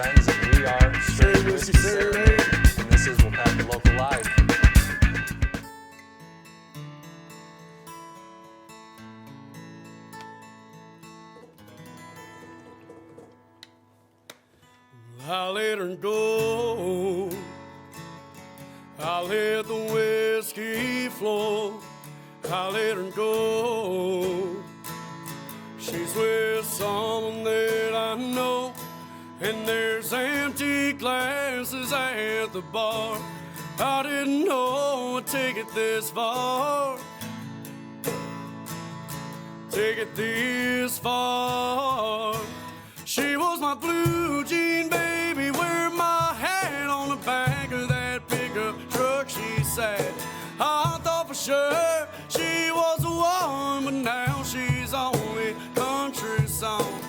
Benz, and we are Straight Whiskey Serenade, and this is Waupaca Local Live. I let her go. I let the whiskey flow. I let her go. She's with someone that I know, and there's empty glasses at the bar. I didn't know I'd take it this far. Take it this far. She was my blue jean baby, wearing my hat on the back of that pickup truck she sat. I thought for sure she was the one, but now she's only country song.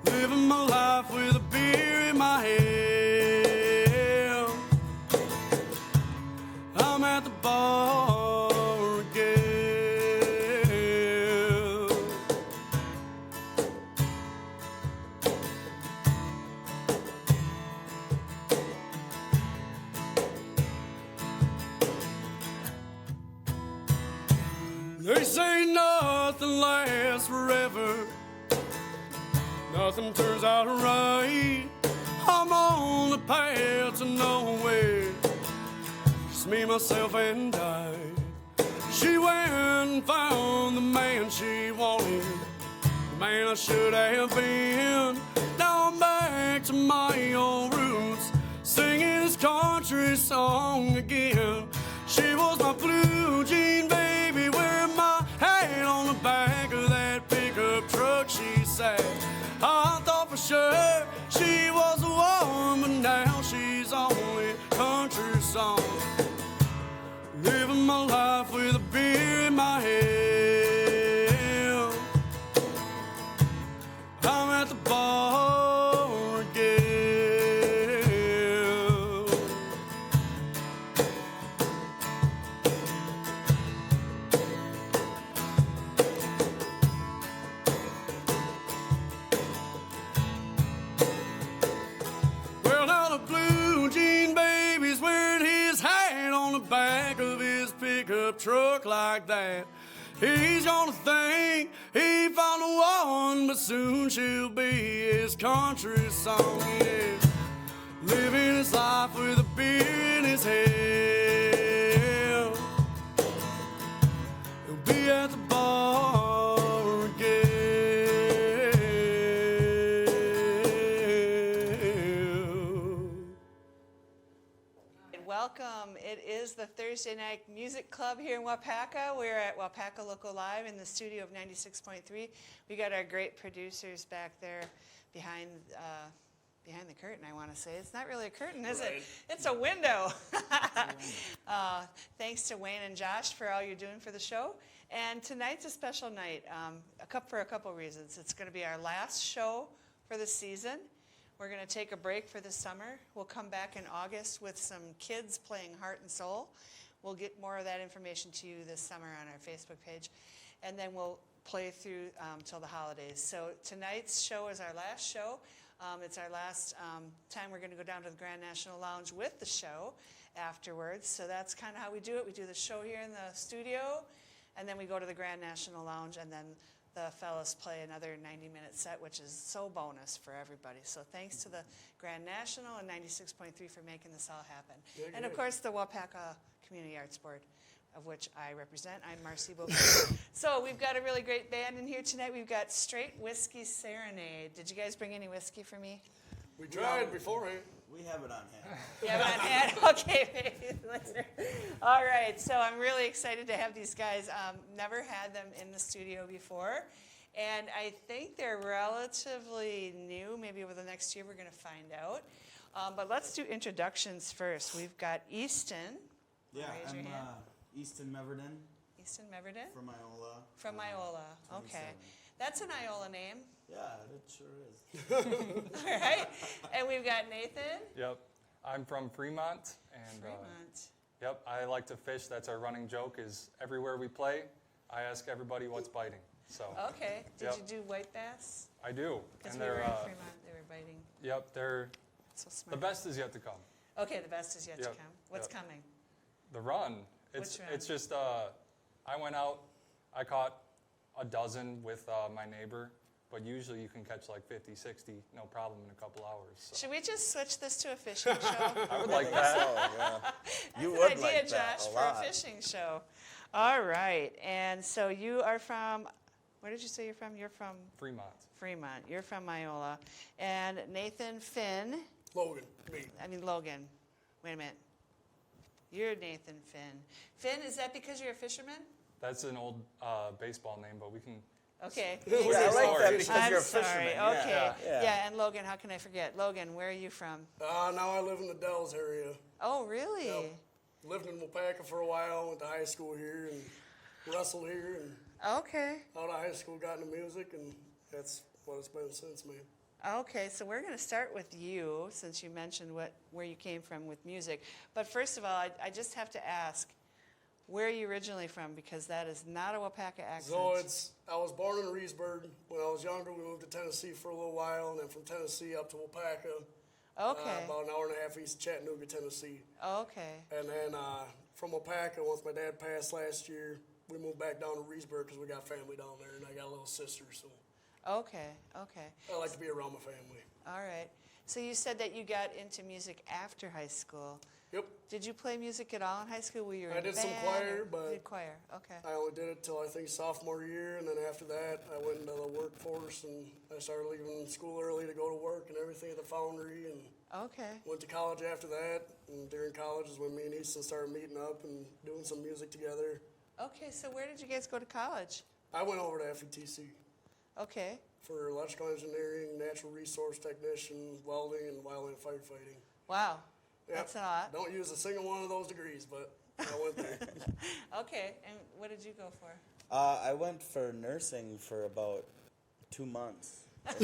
Living my life with a beer in my hand. I'm at the bar again. They say nothing lasts forever. Nothing turns out right. I'm on the path to nowhere. Just me, myself, and I. She went and found the man she wanted, the man I should have been. Now I'm back to my old roots, singing this country song again. She was my blue jean baby, wearing my hat on the back of that pickup truck she sat. I thought for sure she was the one, but now she's only country song. Living my life with a beer in my hand. I'm at the bar again. Well, now the blue jean baby's wearing his hat on the back of his pickup truck like that. He's gonna think he found the one, but soon she'll be his country song. Yeah. Living his life with a beer in his hand. He'll be at the bar again. Welcome. It is the Thursday Night Music Club here in Waupaca. We're at Waupaca Local Live in the studio of 96.3. We got our great producers back there behind the curtain, I want to say. It's not really a curtain, is it? It's a window. Thanks to Wayne and Josh for all you're doing for the show. And tonight's a special night for a couple reasons. It's going to be our last show for the season. We're going to take a break for the summer. We'll come back in August with some kids playing Heart and Soul. We'll get more of that information to you this summer on our Facebook page. And then we'll play through till the holidays. So tonight's show is our last show. It's our last time we're going to go down to the Grand National Lounge with the show afterwards. So that's kind of how we do it. We do the show here in the studio, and then we go to the Grand National Lounge, and then the fellas play another 90-minute set, which is so bonus for everybody. So thanks to the Grand National and 96.3 for making this all happen. And, of course, the Waupaca Community Arts Board, of which I represent. I'm Marcy Beaufort. So we've got a really great band in here tonight. We've got Straight Whiskey Serenade. Did you guys bring any whiskey for me? We tried beforehand. We have it on hand. You have it on hand? Okay. All right. So I'm really excited to have these guys. Never had them in the studio before. And I think they're relatively new. Maybe over the next year we're going to find out. But let's do introductions first. We've got Easton. Yeah, Raise your I'm hand. Easton Meverden Easton Meverden? from Iola. From Iola. Okay. 27. That's an Iola name. Yeah, it sure is. All right. And we've got Nathan. Yep, I'm from Fremont, and Fremont. yep, I like to fish. That's our running joke. Is everywhere we play, I ask everybody what's biting. So Okay. Did Yep. you do white bass? I do, Because and we were they're in Fremont. They were firefighting. Yep, they're So the smart. best is yet to come. Okay, the best is yet to Yep, come. What's yep. coming? The run, it's Which run? it's just I went out, I caught a dozen with my neighbor, but usually you can catch like 50, 60, no problem in a couple hours. So. Should we just switch this to a fishing show? I would like that. Oh, yeah. That's You an would idea, like that Josh, a for a lot. fishing show. All right, and so you are from, where did you say you're from? You're from Fremont. Fremont. You're from Iola. And Nathan Finn, Logan, me. Logan. Wait a minute. You're Nathan Finn. Finn, is that because you're a fisherman? That's an old baseball name, but we can. Okay. Yeah, I like Sorry. that because I'm you're a sorry. fisherman. Okay. Yeah. Yeah. Yeah. and Logan, how can I forget? Logan, where are you from? Now I live in the Dells area. Oh, really? Yep. Lived in Waupaca for a while, went to high school here and wrestled here, and Okay. out of high school got into music, and that's what it's been since, man. Okay, so we're going to start with you, since you mentioned where you came from with music. But first of all, I just have to ask, where are you originally from? Because that is not a Waupaca accent. So I was born in Reedsburg. When I was younger, we moved to Tennessee for a little while, and then from Tennessee up to Waupaca. Okay. About an hour and a half east of Chattanooga, Tennessee. Okay. And then from Waupaca, once my dad passed last year, we moved back down to Reedsburg because we got family down there, and I got a little sister, so Okay. Okay. I like to be around my family. All right. So you said that you got into music after high school. Yep, Did you play music at all in high school? Were you in I a did some band choir, or- but- You did choir. Okay. I only did it till I think sophomore year, and then after that, I went into the workforce, and I started leaving school early to go to work and everything at the foundry, and Okay. went to college after that. And during college is when me and Easton started meeting up and doing some music together. Okay. So where did you guys go to college? I went over to FETC Okay. for electrical engineering, natural resource technician, welding, and wildland firefighting. Wow. Yeah, That's a lot. Don't use a single one of those degrees, but I went there. Okay. And what did you go for? I went for nursing for about 2 months. I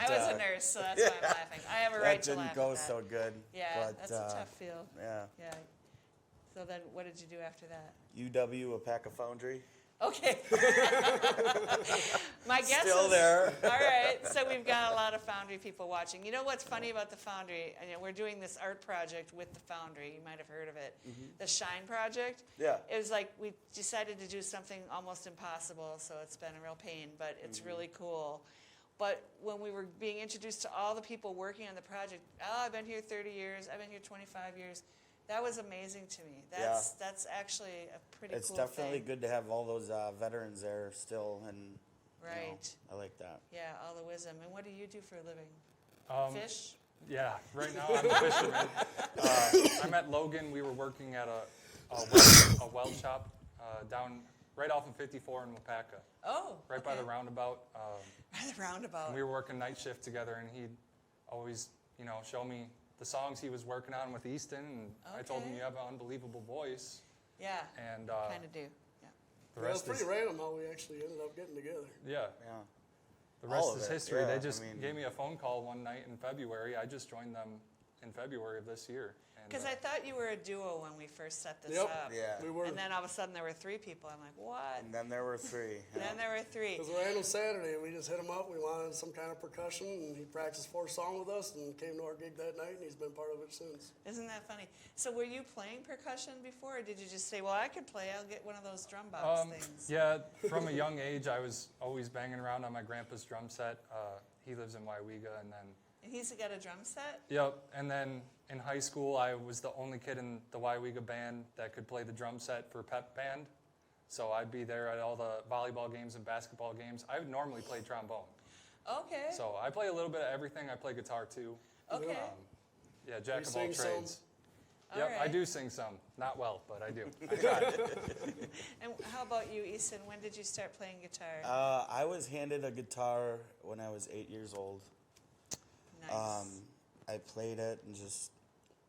was a nurse, so that's why I'm laughing. I have a right That to laugh didn't go at that. so good. Yeah, but, that's a tough field. Yeah. Yeah. So then, what did you do after that? UW Waupaca Foundry. Okay. My guess Still is there. All right. So we've got a lot of Foundry people watching. You know what's funny about the Foundry? And we're doing this art project with the Foundry. You might have heard of it. The Shine Project. Yeah. It was like we decided to do something almost impossible, so it's been a real pain, but it's really cool. But when we were being introduced to all the people working on the project, I've been here 30 years, I've been here 25 years. That was amazing to me. That's actually a pretty It's cool definitely thing. good to have all those veterans there still, and you know, Right. I like that. Yeah, all the wisdom. And what do you do for a living? Fish? Yeah, right now I'm a fisherman. I met Logan. We were working at a weld shop down right off of 54 in Waupaca, Oh, right by the okay. roundabout. By the roundabout. We were working night shift together, and he'd always, show me the songs he was working on with Easton. And I told him, Okay. "You have an unbelievable voice." Yeah, And kind of do. Yeah. the It was rest pretty is random how we actually ended up getting together. yeah. Yeah. The All rest of is it, history. yeah, They I just mean- gave me a phone call one night in February. I just joined them in February of this year. And, Because I thought you were a duo when we first set this Yep. up. Yeah. We were. And then all of a sudden there were 3 people. I'm like, what? And then there were 3. And then there were 3. It was a random Saturday, and we just hit him up. We wanted some kind of percussion, and he practiced 4 songs with us and came to our gig that night, and he's been part of it since. Isn't that funny? So were you playing percussion before, or did you just say, well, I could play, I'll get one of those drum box things? Yeah, from a young age, I was always banging around on my grandpa's drum set. He lives in Waupaca, and then And he's got a drum set? yep. And then in high school, I was the only kid in the Waupaca band that could play the drum set for pep band. So I'd be there at all the volleyball games and basketball games. I would normally play trombone. Okay. So I play a little bit of everything. I play guitar too. Okay. Yeah, jack You of all sing some? trades. All Yep, I right. do sing some. Not well, but I do. I try. And how about you, Easton? When did you start playing guitar? I was handed a guitar when I was 8 years old. Nice. I played it and just,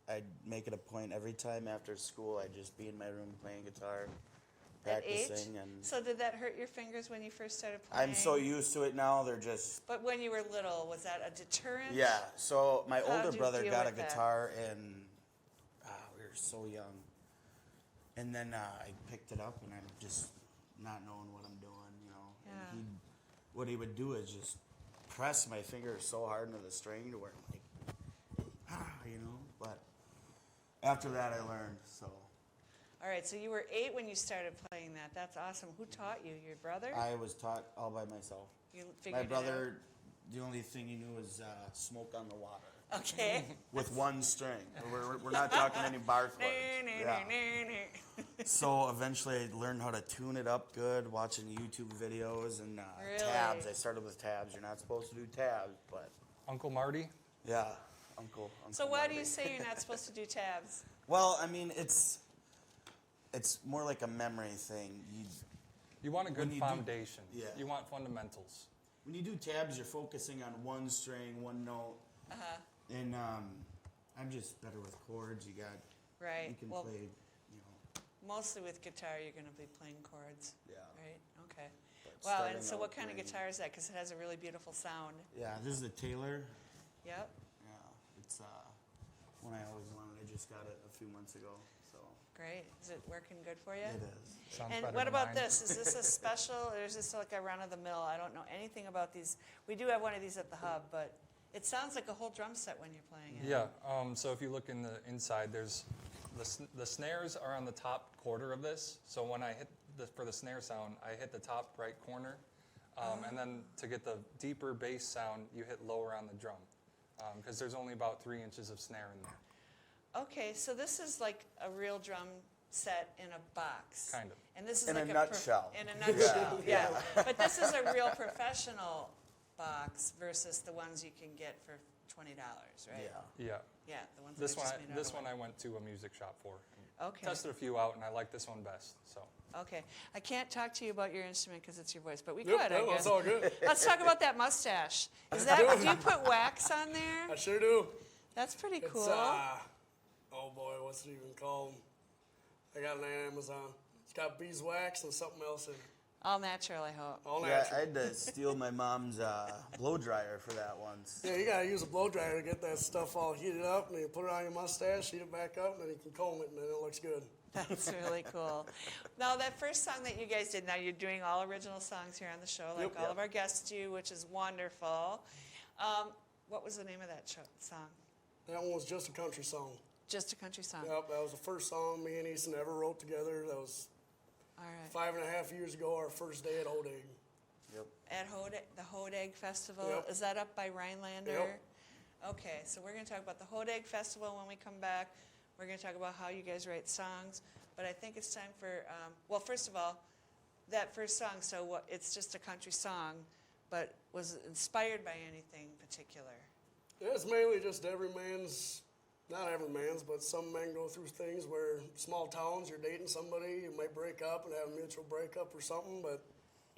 I'd make it a point every time after school, I'd just be in my room playing guitar, At 8? practicing. And So did that hurt your fingers when you first started playing? I'm so used to it now, they're just, But when you were little, was that a deterrent? yeah. So my How'd older you brother deal got a with that? guitar and we were so young. And then I picked it up and I'm just not knowing what I'm doing, you know. Yeah. And what he would do is just press my fingers so hard into the string to where I'm like, you know. But after that, I learned. So All right, so you were 8 when you started playing that. That's awesome. Who taught you? Your brother? I was taught all by myself. You My figured brother, the only thing he knew was smoke on the water it out? Okay. with one string. We're not talking any bar chords. Yeah. So eventually I learned how to tune it up good, watching YouTube videos and Really? tabs. I started with tabs. You're not supposed to do tabs, but Uncle Marty? yeah, Uncle So why do Marty. you say you're not supposed to do tabs? Well, I mean, it's more like a memory thing. You want a good When you do- foundation. yeah. You want fundamentals. When you do tabs, you're focusing on one string, one note. And I'm just better with chords. You Right. can Well, play, you know. mostly with guitar, you're going to be playing chords. Yeah. Right? Okay. But Wow, starting and so out what kind of playing- guitar is that? Because it has a really beautiful sound. Yeah, this is the Taylor. Yep. Yeah, it's one I always wanted. I just got it a few months ago, so Great. Is it working good for you? it is. Sounds And better what than about mine. this? Is this a special, or is this like a run-of-the-mill? I don't know anything about these. We do have one of these at the hub, but it sounds like a whole drum set when you're playing it. Yeah, so if you look in the inside, there's the snares are on the top quarter of this. So when I hit for the snare sound, I hit the top right corner. And then to get the deeper bass sound, you hit lower on the drum. Because there's only about 3 inches of snare in there. Okay, so this is like a real drum set in a box. Kind of. And this is In a like nutshell. in a nutshell, yeah. But this is a real professional box versus the ones you can get for $20, right? Yeah. Yeah. Yeah, the ones This that are one, just made out this of one wood. I went to a music shop for. Okay. Tested a few out, and I like this one best. So Okay, I can't talk to you about your instrument because it's your voice, but we Yep, could, I no, guess. it's all good. Let's talk about that mustache. Is that, do you put wax on there? I sure do. That's pretty It's, cool. oh boy, what's it even called? I got it on Amazon. It's got beeswax and something else in it. All natural, I hope. All Yeah, natural. I had to steal my mom's blow dryer for that once. Yeah, you gotta use a blow dryer to get that stuff all heated up, and then you put it on your mustache, heat it back up, and then you can comb it, and then it looks good. That's really cool. Now, that first song that you guys did, now you're doing all original songs here on the show, like Yep. all of our guests do, which is wonderful. What was the name of that song? That one was just a country song. Just a country song. Yep, that was the first song me and Easton ever wrote together. That was All right. 5.5 years ago, our first day at Old Egg. Yep. At the Hodeg Festival. Yep. Is that up by Rhinelander? Yep. Okay, so we're going to talk about the Hodeg Festival when we come back. We're going to talk about how you guys write songs. But I think it's time for, well, first of all, that first song, so it's just a country song, but was it inspired by anything particular? Yeah, it's mainly just every man's, not every man's, but some men go through things where small towns, you're dating somebody, you might break up and have a mutual breakup or something, but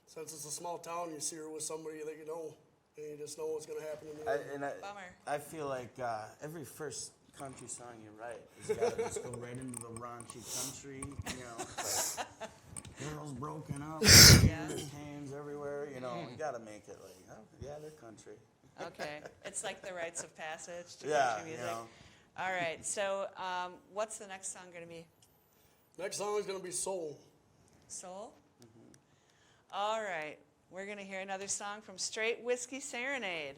since it's a small town, you see her with somebody that you know, and you just know what's going to happen in the end. Bummer. I feel like every first country song you write has got to just go right into the raunchy country, you know. It's like, girls broken up, hands everywhere, you know. You got to make it like, oh, yeah, they're country. Okay, it's like the rites of passage to Yeah, country you music. know. All right, so what's the next song going to be? Next song is going to be Soul. Soul? All right, we're going to hear another song from Straight Whiskey Serenade.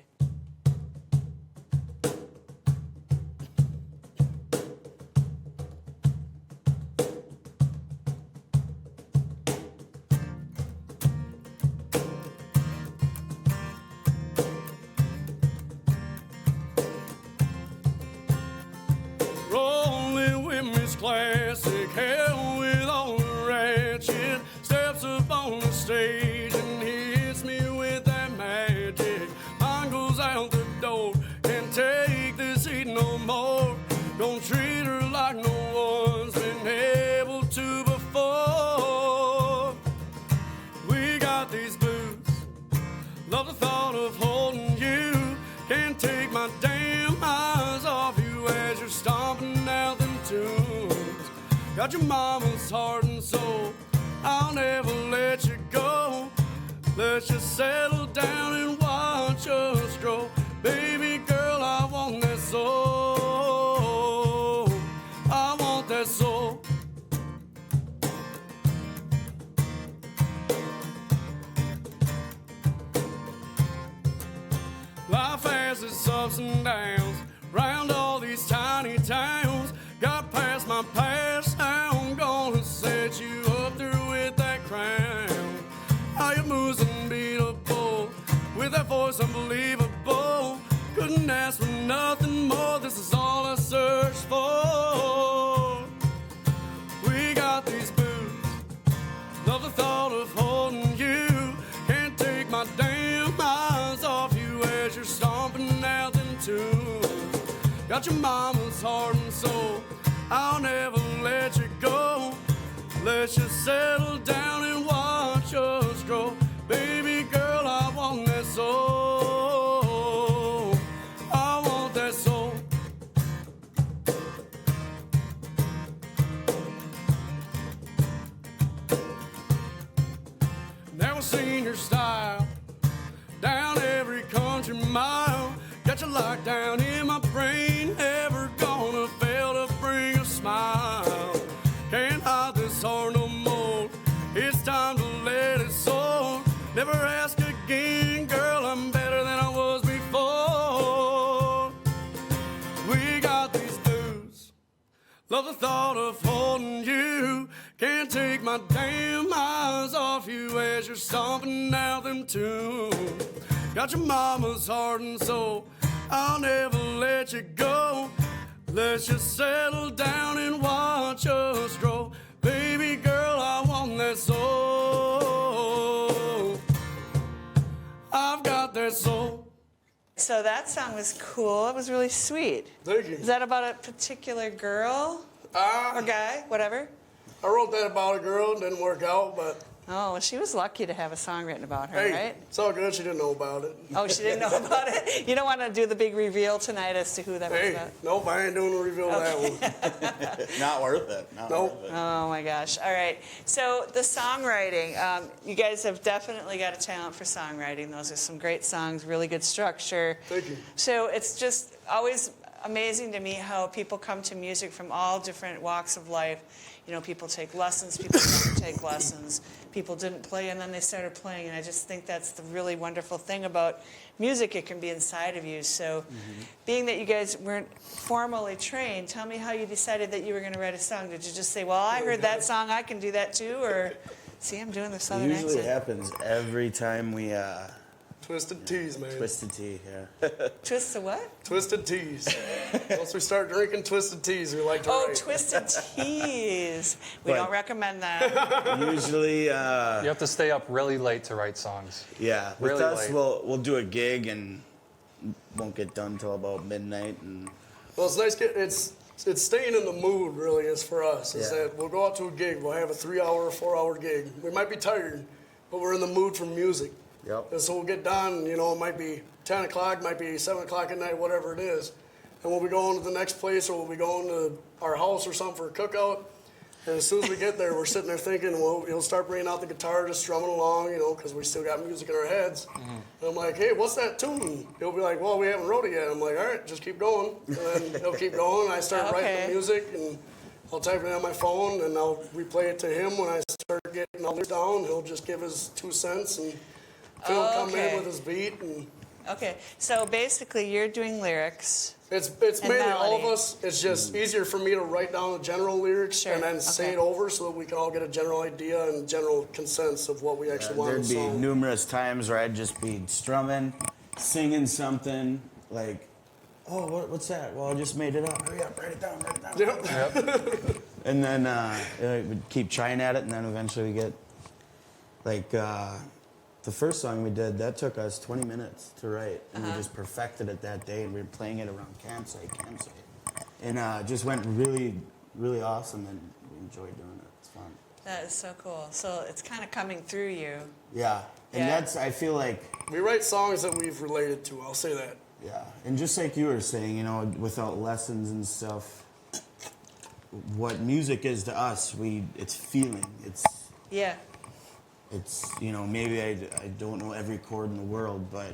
Rolling with Miss Classic, hell with all the ratchet. Steps up on the stage and hits me with that magic. Mine goes out the door, can't take this heat no more. Don't treat her like no one's been able to before. We got these blues, love the thought of holding you. Can't take my damn eyes off you as you're stomping out them tunes. Got your mama's heart and soul, I'll never let you go. Let's just settle down and watch us grow. Baby girl, I want that soul. I want that soul. Life has its ups and downs, round all these tiny towns. Got past my past, now I'm gonna set you up there with that crown. How your moves unbeatable, with that voice unbelievable. Couldn't ask for nothing more, this is all I search for. We got these boots, love the thought of holding you. Can't take my damn eyes off you as you're stomping out them tunes. Got your mama's heart and soul, I'll never let you go. Let's just settle down and watch us grow. Baby girl, I want that soul. I want that soul. Never seen your style down every country mile. Got you locked down in my brain, never gonna fail to bring a smile. Can't hide this heart no more, it's time to let it soar. Never ask again, girl, I'm better than I was before. We got these blues, love the thought of holding you. Can't take my damn eyes off you as you're stomping out them tunes. Got your mama's heart and soul, I'll never let you go. Let's just settle down and watch us grow. Baby girl, I want that soul. I've got that soul. So that song was cool. It was really sweet. Thank you. Is that about a particular girl or guy, whatever? I wrote that about a girl, it didn't work out, but Oh, well, she was lucky to have a song written about her, hey, right? it's all good, she didn't know about it. Oh, she didn't know about it? You don't want to do the big reveal tonight as to who that was Hey, about? nope, I ain't doing a reveal of that one. Not worth it. Not Nope. worth it. Oh my gosh. All right. So the songwriting, you guys have definitely got a talent for songwriting. Those are some great songs, really good structure. Thank you. So it's just always amazing to me how people come to music from all different walks of life. You know, people take lessons, people don't take lessons. People didn't play and then they started playing. And I just think that's the really wonderful thing about music. It can be inside of you. So being that you guys weren't formally trained, tell me how you decided that you were going to write a song. Did you just say, well, I heard that song, I can do that too? Or, see, I'm doing the It Southern usually accent. happens every time we Twisted teas, man. twisted tea. Yeah. Twist the what? Twisted teas. Once we start drinking twisted teas, we like to Oh, write. Twisted Teas. We But- don't recommend that. Usually, You have to stay up really late to write songs. yeah. With Really us, late. we'll do a gig and won't get done till about midnight. And Well, it's nice. It's staying in the mood, really, is for us. Is Yeah. that we'll go out to a gig, we'll have a 3-hour or 4-hour gig. We might be tired, but we're in the mood for music. Yep. And so we'll get done, you know, it might be 10 o'clock, might be 7 o'clock at night, whatever it is. And we'll be going to the next place or we'll be going to our house or something for a cookout. And as soon as we get there, we're sitting there thinking, well, he'll start bringing out the guitar, just strumming along, you know, because we still got music in our heads. And I'm like, hey, what's that tune? He'll be like, well, we haven't wrote it yet. I'm like, all right, just keep going. And then he'll keep going. And I start writing Okay. the music and I'll type it on my phone and I'll replay it to him. When I start getting all this down, he'll just give his 2 cents and Phil will come Okay. in with his beat. And Okay, so basically you're doing lyrics. it's And mainly all of melody. us. It's just easier for me to write down the general lyrics Sure, and then say okay. it over so that we can all get a general idea and general consensus of what we actually want in there'd the be song. numerous times where I'd just be strumming, singing something like, "Oh, what's that?" Well, I just made it up. Hurry up, write it down, write it down. Yep. And then we'd keep trying at it, and then eventually we get like the first song we did. That took us 20 minutes to write, and we just perfected it that day. And we were playing it around campsite, and just went really, really awesome. And we enjoyed doing it. It's fun. That is so cool. So it's kind of coming through you. Yeah, and Yeah. that's I feel like. We write songs that we've related to. I'll say that. Yeah, and just like you were saying, you know, without lessons and stuff, what music is to us, it's feeling. Yeah. It's you know, maybe I don't know every chord in the world, but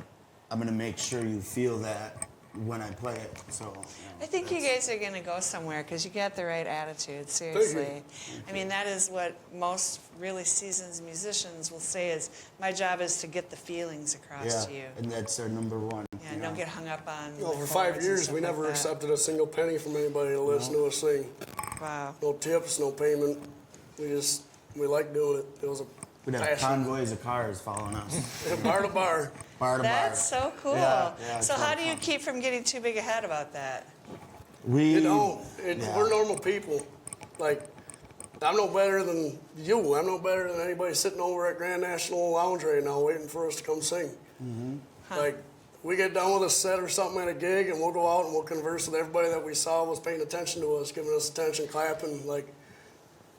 I'm gonna make sure you feel that when I play it. So I think you guys are going to go somewhere because you got the right attitude, seriously. I mean, that is what most really seasoned musicians will say is, my job is to get the feelings across to you. and that's our number one. Yeah, you don't know. get hung up on Well, the for 5 chords and years, stuff we like never that. accepted a single penny from anybody to listen to us sing. Wow. No tips, no payment. We liked doing it. It was a We'd have passion. convoys of cars following us, Bar to bar. bar to That's bar. so cool. Yeah, it's so a lot how of do you fun. keep from getting too big a head about that? We You know, Yeah. we're normal people. Like, I'm no better than you. I'm no better than anybody sitting over at Grand National Lounge right now waiting for us to come sing. Like, we get done with a set or something at a gig, and we'll go out and we'll converse with everybody that we saw was paying attention to us, giving us attention, clapping. Like,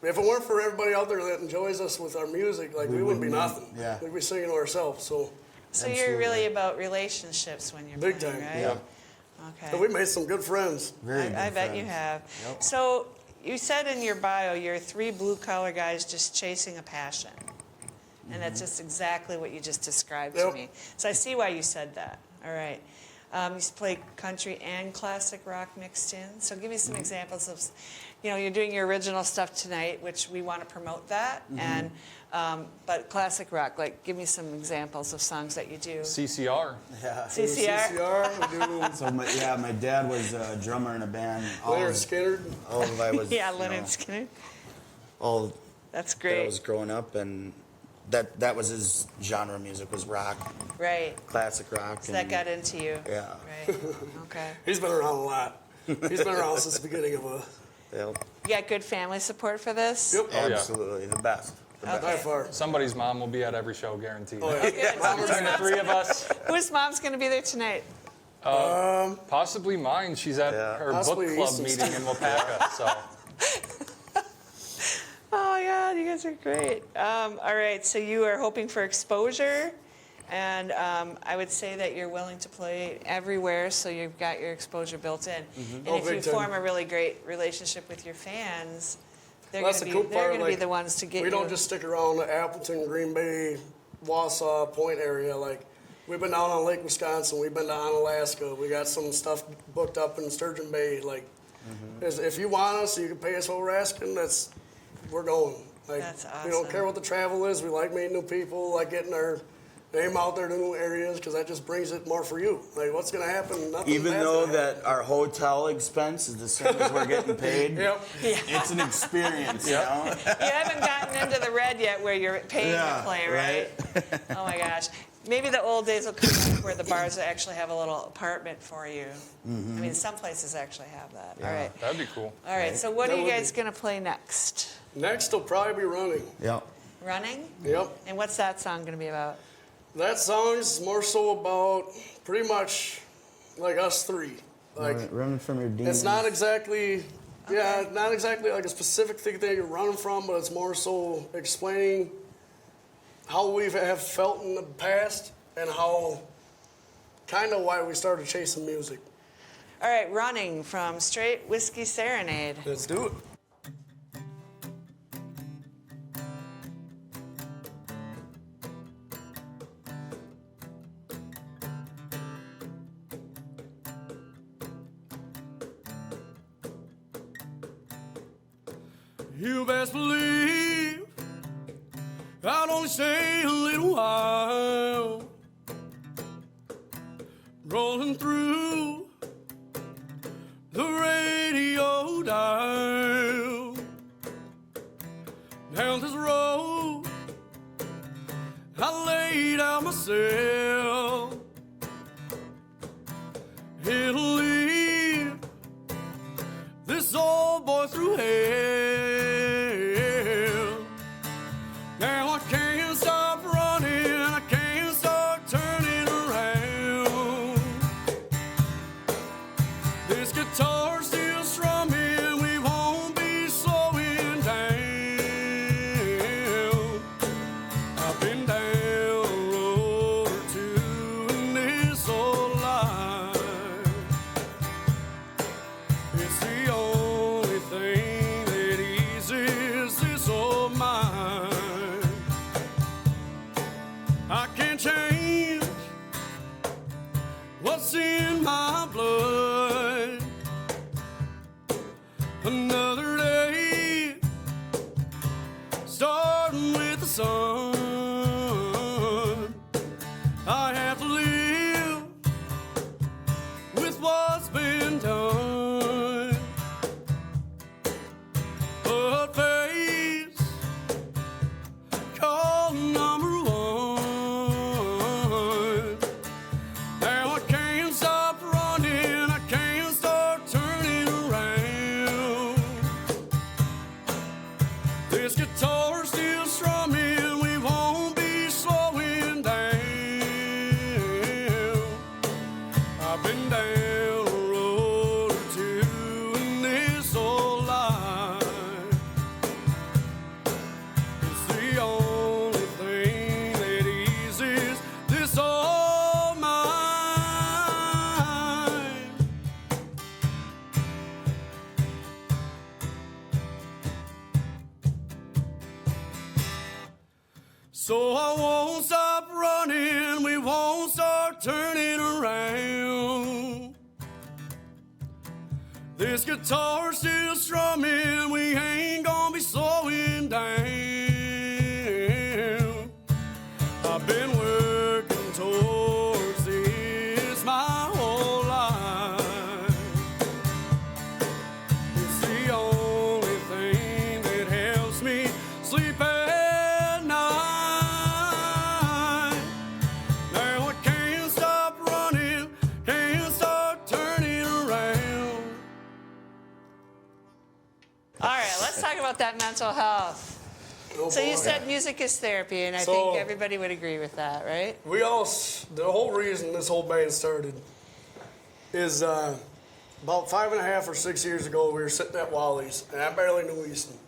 if it weren't for everybody out there that enjoys us with our music, like, we wouldn't be nothing. Yeah. We'd be singing to ourselves. So, So you're really about relationships when you're big playing, time. right? Yeah. Okay. And we made some good friends. very good I bet you friends. have. Yep. So you said in your bio you're 3 blue-collar guys just chasing a passion. And that's just exactly what you just described to Yep. me. So I see why you said that. All right. You play country and classic rock mixed in. So give me some examples of, you're doing your original stuff tonight, which we want to promote that. And but classic rock, like give me some examples of songs that you do. CCR. Yeah. CCR. CCR, we do So my dad was a drummer in a band. Leonard Skinner. All of I was Yeah, you Leonard know, Skinner. all That's that I great. was growing up, and that was his genre of music, was rock, Right. classic rock. So that got into you. Yeah. Right. Okay. He's been around a lot. He's been around since the beginning of Yep. You got good family support for this? Yep. Oh, yeah. Absolutely, the best. The Okay. By far. Somebody's mom will be at every show, guaranteed. Oh, yeah. Good. Between the 3 of us, Whose mom's going to be there tonight? possibly mine. She's at Yeah. her Possibly book club Easton's. meeting in Waupaca. So Oh, my God, you guys are great. All right, so you are hoping for exposure, and I would say that you're willing to play everywhere, so you've got your exposure built in. And Oh, if you big time. form a really great relationship with your fans, they're That's going the to cool be, they're part, going to be like, the ones to get We you. don't just stick around the Appleton, Green Bay, Wausau, Point area. Like, we've been down on Lake Wisconsin. We've been down Alaska. We got some stuff booked up in Sturgeon Bay. Like, if you want us, you can pay us what we're asking. We're going. Like, That's we don't awesome. care what the travel is. We like meeting new people, like getting our name out there to new areas, because that just brings it more for you. Like, what's going to happen? Nothing Even bad's though gonna happen. that our hotel expense is the same as we're getting paid, Yep. it's an experience, you know? You haven't gotten into the red yet where you're paying Yeah, to play, right? Oh my gosh. Maybe the old days will come back where the bars actually have a little apartment for you. I mean, some places actually have that. All right. that'd be cool. All right. So what That are you would guys be. going to play next? Next will probably be running. Yep. Running? Yep. And what's that song going to be about? That song's more so about pretty much like us 3. Like, Running from your demons. it's not exactly, not exactly like a specific thing that you're running from, but it's more so explaining how we have felt in the past and how, kind of why we started chasing music. All right. Running from Straight Whiskey Serenade. Let's do it. You best believe I'd only stay a little while, rolling through the radio dial. Down this road I laid out myself. It'll lead this old boy through hell. Now I can't stop running, I can't stop turning around. This guitar still strumming, we won't be slowing down. I've been down the road or two in this old life. It's the only thing what's in my blood. Another day, starting with the sun. I have to live with what's been done. But face, call number one. Now I can't stop running, I can't start turning around. This guitar's still strumming, we won't be slowing down. I've been down a road or two in this old life. It's the only thing that eases this old mind. So I won't stop running, we won't start turning around. This guitar's still strumming, we ain't gonna be slowing down. I've been working towards this my whole life. It's the only thing that helps me sleep at night. Now I can't stop running, can't start turning around. All right, let's talk about that mental health. Oh, So you boy. said music is therapy, and I So- think everybody would agree with that, right? The whole reason this whole band started is about 5.5 or 6 years ago, we were sitting at Wally's, and I barely knew Easton.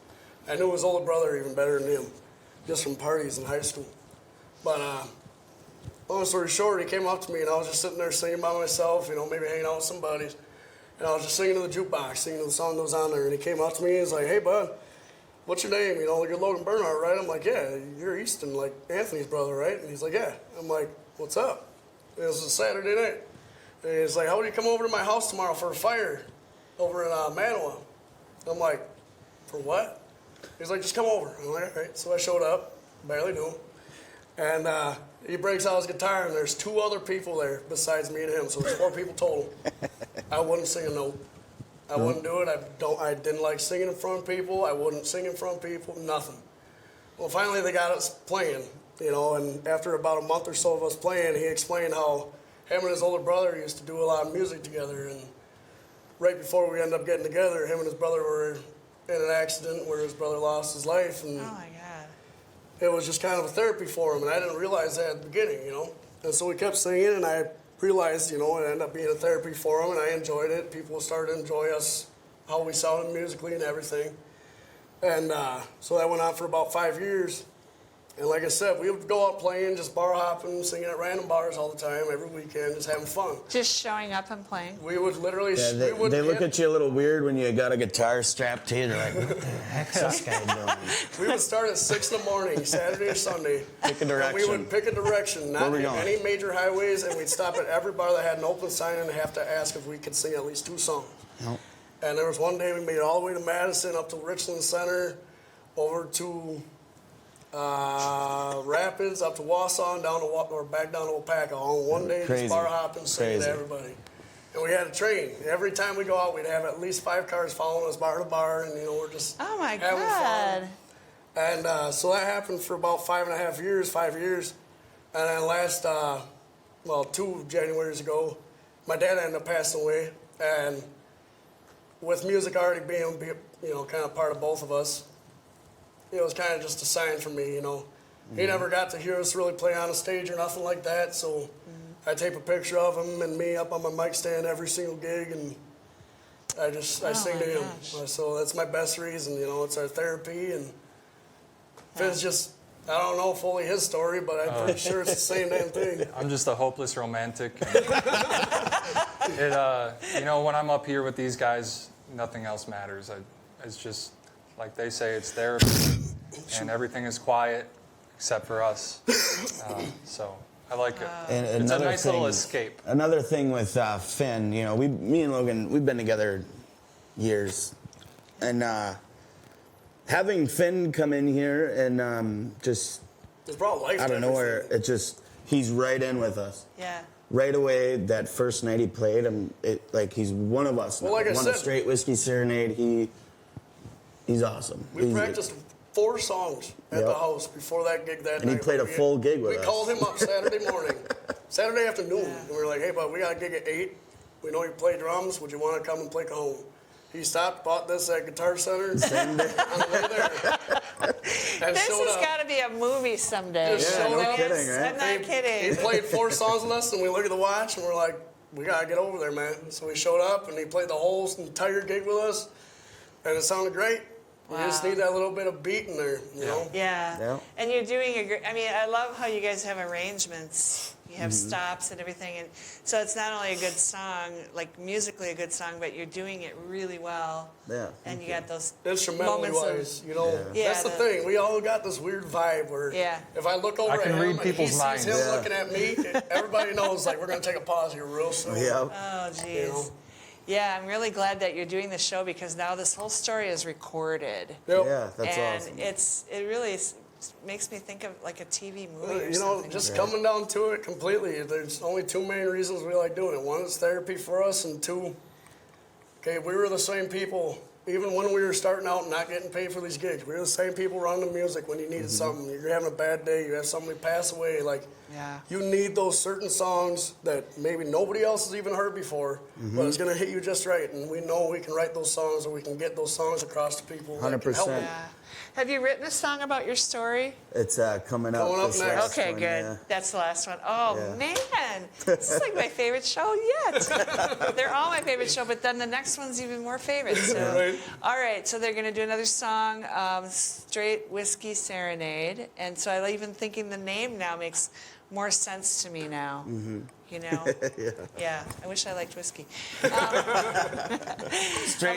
I knew his older brother even better than him, just from parties in high school. But long story short, he came up to me, and I was just sitting there singing by myself, you know, maybe hanging out with some buddies. And I was just singing to the jukebox, singing to the song that was on there, and he came up to me and he's like, "Hey, bud, what's your name? You know, you're Logan Bernhardt, right?" I'm like, "Yeah, you're Easton, like Anthony's brother, right?" And he's like, "Yeah." I'm like, "What's up?" And it was a Saturday night. And he's like, "How would you come over to my house tomorrow for a fire over in Manawa?" I'm like, "For what?" He's like, "Just come over." I'm like, "All right." So I showed up, barely knew him. And he breaks out his guitar, and there's 2 other people there besides me and him, so there's 4 people total. I wouldn't sing a note. I wouldn't do it. I didn't like singing in front of people. I wouldn't sing in front of people. Nothing. Well, finally they got us playing, you know. And after about a month or so of us playing, he explained how him and his older brother used to do a lot of music together. And right before we ended up getting together, him and his brother were in an accident where his brother lost his life, and Oh my God. it was just kind of a therapy for him. And I didn't realize that at the beginning, you know. And so we kept singing, and I realized, you know, it ended up being a therapy for him, and I enjoyed it. People started to enjoy us, how we sounded musically and everything. And so that went on for about 5 years. And like I said, we would go out playing, just bar hopping, singing at random bars all the time, every weekend, just having fun. Just showing up and playing. We would literally... Yeah, they look at you a little weird when you got a guitar strapped to you. They're like, "What the heck's this guy doing?" We would start at 6 in the morning, Saturday or Sunday. Pick a And we direction. would pick a direction, Where not we hit going? any major highways, and we'd stop at every bar that had an open sign and have to ask if we could sing at least 2 songs. Nope. And there was one day we made it all the way to Madison, up to Richland Center, over to Rapids, up to Wausau, and down to or back down to Waupaca, all in one day, Crazy. just bar hopping, singing to Crazy. everybody. And we had a train. Every time we go out, we'd have at least 5 cars following us bar to bar, and you know, we're just Oh my having God. fun. And so that happened for about 5.5 years, 5 years. And then last, 2 Januaries ago, my dad ended up passing away. And with music already being, you know, kind of part of both of us, it was kind of just a sign for me, you know. He never got to hear us really play on a stage or nothing like that. So I tape a picture of him and me up on my mic stand every single gig, and I sing my to him. gosh. So that's my best reason, you know. It's our therapy, and Finn's just, I don't know fully his story, but I'm pretty sure it's the same damn thing. I'm just a hopeless romantic. You know, when I'm up here with these guys, nothing else matters. It's just, like they say, it's therapy, and everything is quiet except for us. So I like it. And It's a another nice little thing- escape. Another thing with Finn, you know, me and Logan, we've been together years, and having Finn come in here and just It's brought life. out to of nowhere, everything. it just he's right in with us. Yeah. Right away, that first night he played, he's one of us. Well, now. like I Won said- a straight whiskey serenade. He's awesome. We practiced 4 songs at Yep. the house before that gig that And night. he played a full gig with We us. called him up Saturday morning, Saturday afternoon, and we were like, hey, bud, we got a gig at 8. We know you play drums. Would you want to come and play cajon? He stopped, bought this at Guitar Center on the way there. And This showed has up. got to be a movie someday. Just Yeah, showed no up. kidding, right? I'm not He kidding. played 4 songs with us, and we look at the watch, and we're like, we got to get over there, man. So we showed up, and he played the whole entire gig with us, and it sounded great. We just Wow. need that little bit of beat in there, you know? Yeah. Yeah. And you're doing a great, I mean, I love how you guys have arrangements. You have stops and everything. And so it's not only a good song, like musically a good song, but you're doing it really well. Yeah, And you got those Instrumentally moments of, wise, you know, Yeah. that's the Yeah, thing. We all got this weird vibe where Yeah. if I look over I at can him read and people's he minds. sees him Yeah. looking at me, everybody knows like we're gonna take a pause here real soon. Yeah. oh, geez. know? Yeah, I'm really glad that you're doing this show because now this whole story is recorded. Yep. Yeah, that's and awesome. it really makes me think of like a TV movie or You know, something. just coming down to it completely, there's only 2 main reasons we like doing it. One is therapy for us, and 2, okay, we were the same people. Even when we were starting out and not getting paid for these gigs, we were the same people running the music when you needed something. You're having a bad day, you have somebody pass away. Like, Yeah. you need those certain songs that maybe nobody else has even heard before, but it's going to hit you just right. And we know we can write those songs, or we can get those songs across to people. that can help 100%. them. Yeah. Have you written a song about your story? It's coming up. Coming up this next. last Okay, one, good. yeah. That's the last one. Oh, Yeah. man. This is like my favorite show yet. They're all my favorite show, but then the next one's even more favorite. So. Right. All right, so they're going to do another song, Straight Whiskey Serenade. And so I even thinking the name now makes more sense to me now. You know? Yeah, I wish I liked whiskey. Straight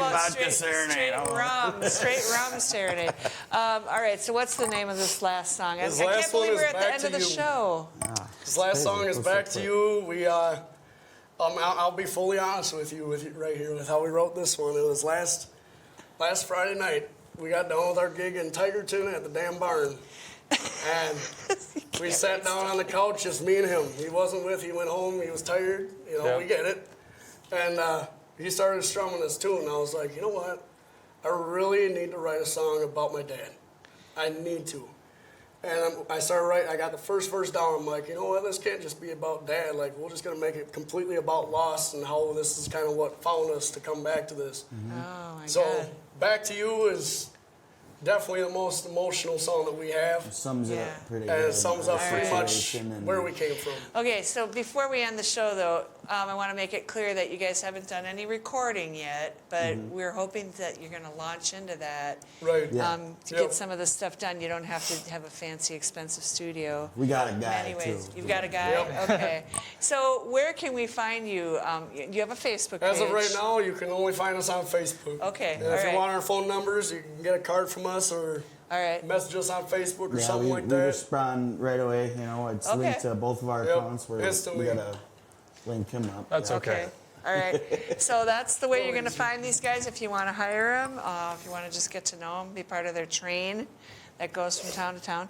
How about vodka serenade. Straight rum serenade. All right, so what's the name of this last song? I This can't last one believe we're is at the Back end to of the You. show. This last song is Go Back for to it. You. We, I'll be fully honest with you right here with how we wrote this one. It was last Friday night. We got done with our gig in Tigerton at the Damn Barn. And we sat down on the couch, just me and him. He wasn't with, he went home, he was tired, you know, Yeah. we get it. And he started strumming this tune, and I was like, you know what? I really need to write a song about my dad. I need to. And I started writing, I got the first verse down, I'm like, you know what, this can't just be about dad. Like, we're just gonna make it completely about loss and how this is kind of what found us to come back to this. Oh, my So, God. Back to You is definitely the most emotional song that we have. Sums it Yeah. up pretty And good. it sums up pretty much Situation and- where we came from. Okay, so before we end the show, though, I want to make it clear that you guys haven't done any recording yet, but we're hoping that you're going to launch into that. Right. Yeah. To Yep. get some of the stuff done, you don't have to have a fancy, expensive studio. We got a guy Anyways, too. you've got a guy? Yep. Okay. So where can we find you? You have a Facebook page. As of right now, you can only find us on Facebook. Okay, And all if right. you want our phone numbers, you can get a card from us or All right. message us on Facebook or Yeah, something we, like we that. respond right away. You know, it's Okay. linked to both of our Yep, accounts. We instantly. gotta link him up. That's yeah. okay. All right. So that's the way you're going to find these guys if you want to hire them, if you want to just get to know them, be part of their train that goes from town to town.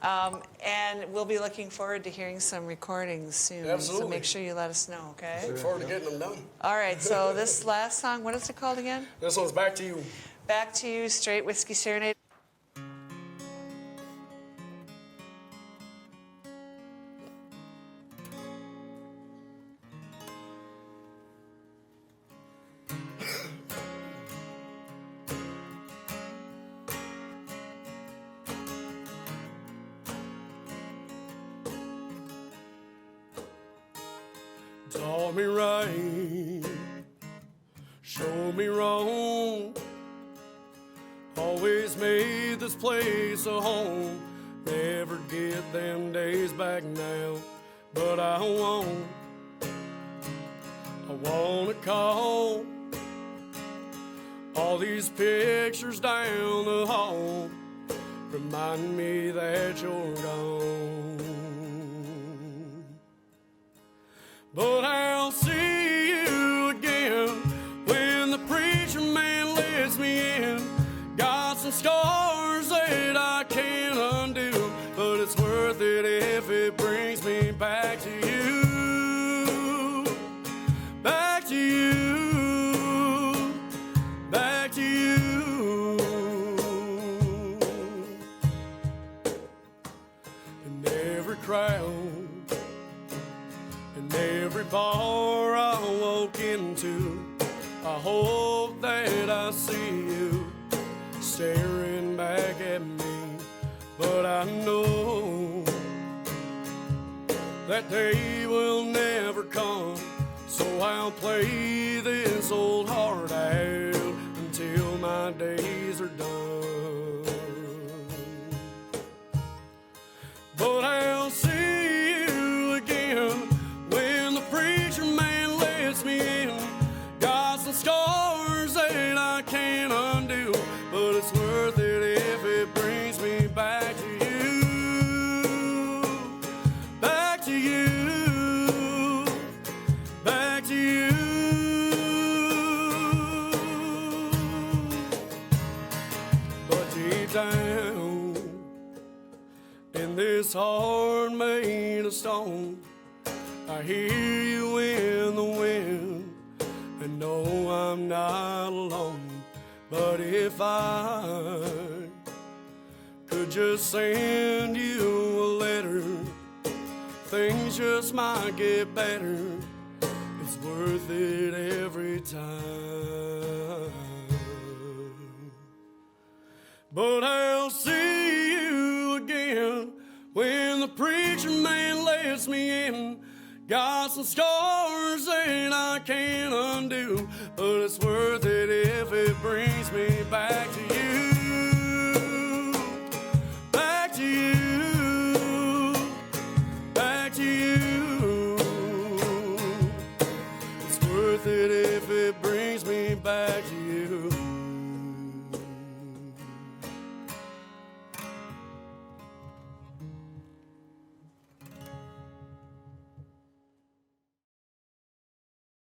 And we'll be looking forward to hearing some recordings soon. So Absolutely. make sure you let us know, okay? Look forward to getting them done. All right. So this last song, what is it called again? This one's Back to You. Back to You, Straight Whiskey Serenade. Taught me right, showed me wrong. Always made this place a home. Never get them days back now, but I wanna call all these pictures down the hall. Remind me that you're gone. but I'll see you again when the preacher man lets me in. Got some scars that I can't undo, but it's worth it if it brings me back to you. Back to you. Back to you. In every crowd, in every bar I walk into, I hope that I see you staring back at me. But I know that day will never come, so I'll play this old heart out until my days are done. But I'll see you again when the preacher man lets me in. Got some scars that I can't undo, but it's worth it if it brings me back to you. Back to you. Back to you. But deep down in this heart made of stone, I hear you in the wind and know I'm not alone. But if I could just send you a letter, things just might get better. It's worth it every time. But I'll see you again when the preacher man lets me in. Got some scars that I can't undo, but it's worth it if it brings me back to you. Back to you. Back to you. It's worth it if it brings me back to you.